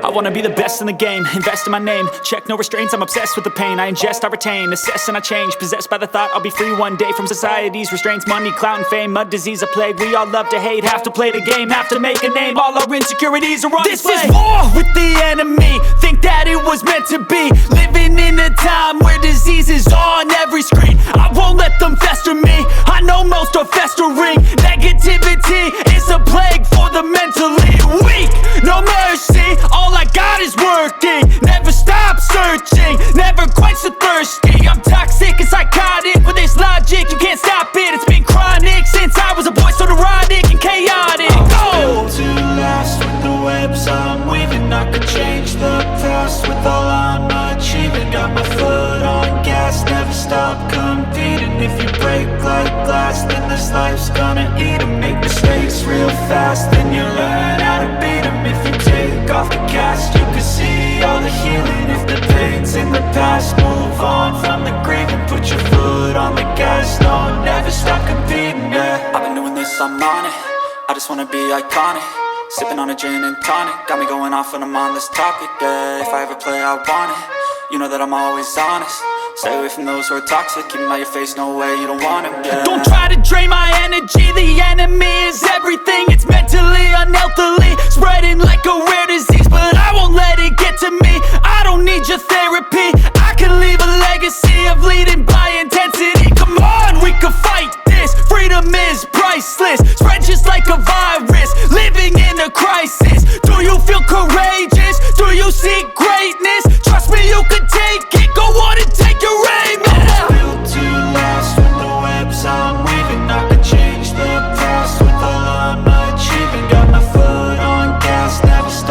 I wanna be the best in the game, invest in my name. Check no restraints, I'm obsessed with the pain. I ingest, I retain, assess and I change. Possessed by the thought I'll be free one day from society's restraints. Money, clout and fame, mud, disease, a plague. We all love to hate, have to play the game, have to make a name. All our insecurities are on display. This is war with the enemy, think that it was meant to be. Living in a time where disease is on every screen. I won't let them fester me, I know most are festering. Negativity is a plague for the mentally weak. No mercy, all I got is working. Never stop searching, never quite so thirsty. I'm toxic and psychotic, with this logic you can't stop it. It's been chronic since I was a boy, so neurotic and chaotic. Built to last with the webs I'm weaving. I could change the past with all I'm achieving. Got my foot on gas, never stop competing. If you break like glass, then this life's gonna eat 'em. Make mistakes real fast, then you learn how to beat 'em. If you take off the cast, you can see all the healing. If the pain's in the past, move on from the grave and put your foot on the gas. No, never stop competing, yeah. I've been doing this, I'm on it. I just wanna be iconic. Sipping on a gin and tonic, got me going off when I'm on this topic, yeah. If I ever play, I want it. You know that I'm always honest. Stay away from those who are toxic. Keep them out your face, no way, you don't want them, yeah. Don't try to drain my energy. The enemy is everything. It's mentally, unhealthily, spreading like a rare disease. But I won't let it get to me. I don't need your therapy. I can leave a legacy of leading by intensity. Come on, we can fight this. Freedom is priceless. Spread just like a virus. Living in a crisis. Do you feel courageous? Do you seek greatness? Trust me, you can take it. Go on and take your aim. I'm built to last with the webs I'm weaving. I can change the past with all I'm achieving. Got my foot on gas, never stop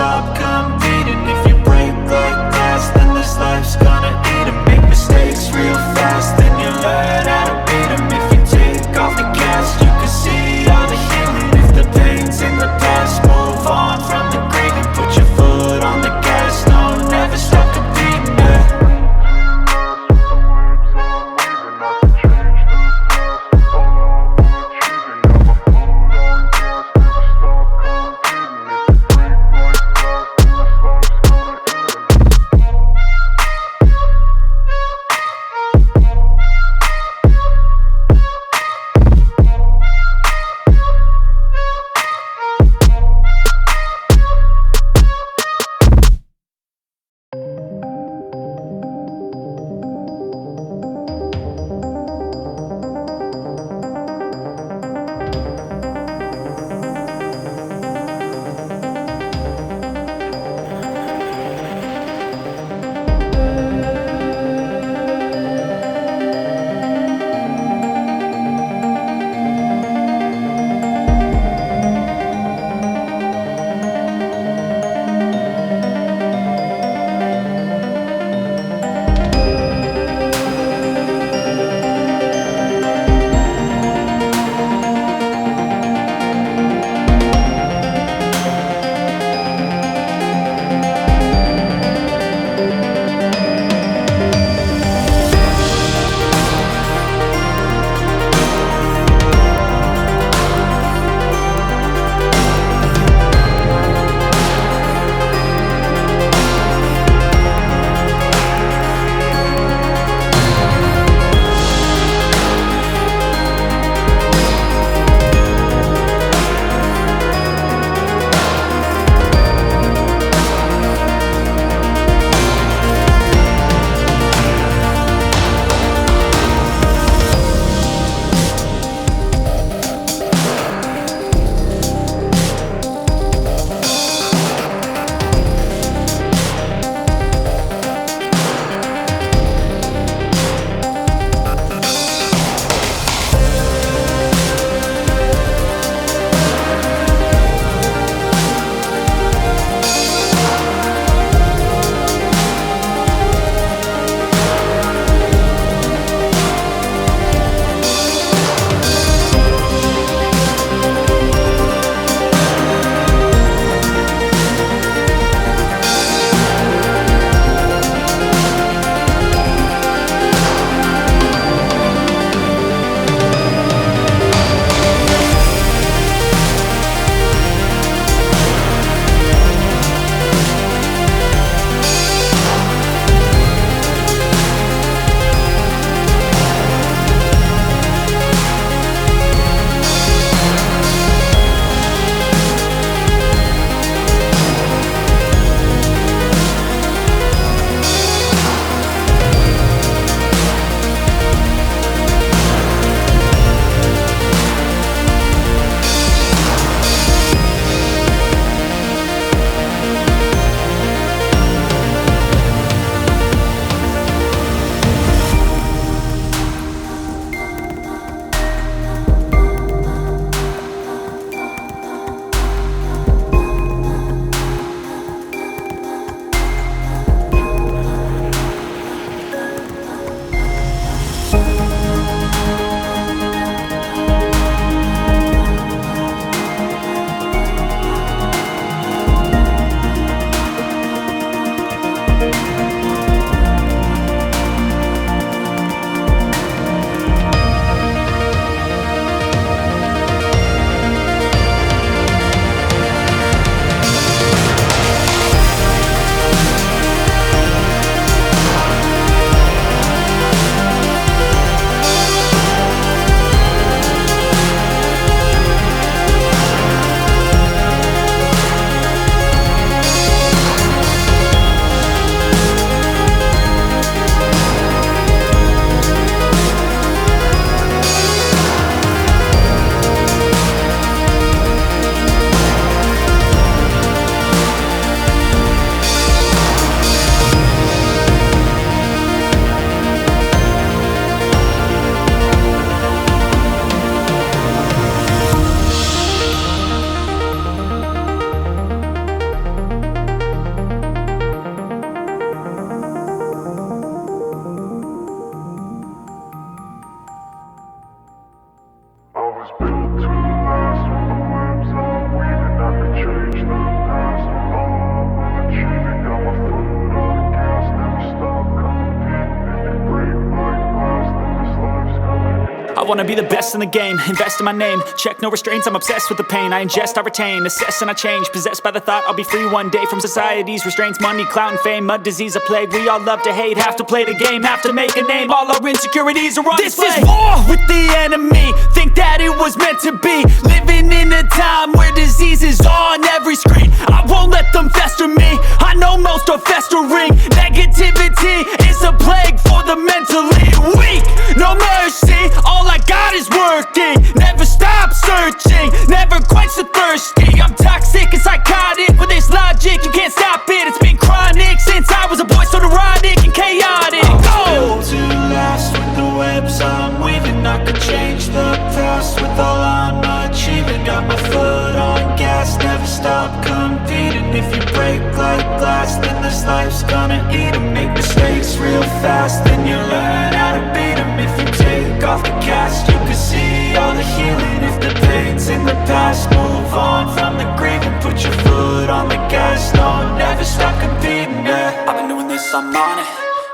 was built to last. With the webs I'm weaving, I could change the past. With all I'm achieving, got my foot on the gas. Never stop competing. If you break like glass, then this life's gonna end. I wanna be the best in the game, invest in my name. Check no restraints, I'm obsessed with the pain. I ingest, I retain, assess and I change. Possessed by the thought I'll be free one day from society's restraints. Money, clout and fame, mud, disease, a plague. We all love to hate, have to play the game, have to make a name. All our insecurities are on display. This is war with the enemy, think that it was meant to be. Living in a time where disease is on every screen. I won't let them fester me, I know most are festering. Negativity is a plague for the mentally weak. No mercy, all I got is working. Never stop searching, never quench the thirsty. I'm toxic and psychotic, with this logic you can't stop it. It's been chronic since I was a boy, so neurotic and chaotic. Built to last. With the webs I'm weaving, I could change the past. With all I'm achieving, got my foot on gas. Never stop competing. If you break like glass, then this life's gonna eat 'em. Make mistakes real fast, then you learn how to beat 'em. If you take off the cast, you can see all the healing. If the pain's in the past, move on from the grieving. Put your foot on the gas, no, never stop competing, yeah. I've been doing this, I'm on it.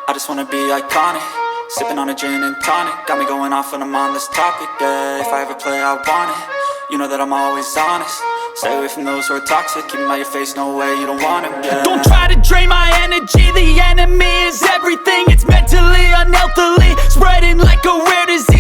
I just wanna be iconic. Sipping on a gin and tonic, got me going off when I'm on this topic, yeah. If I ever play, I want it. You know that I'm always honest. Stay away from those who are toxic. Keep 'em out your face, no way, you don't want 'em, yeah. Don't try to drain my energy. The enemy is everything. It's mentally, unhealthily, spreading like a rare disease.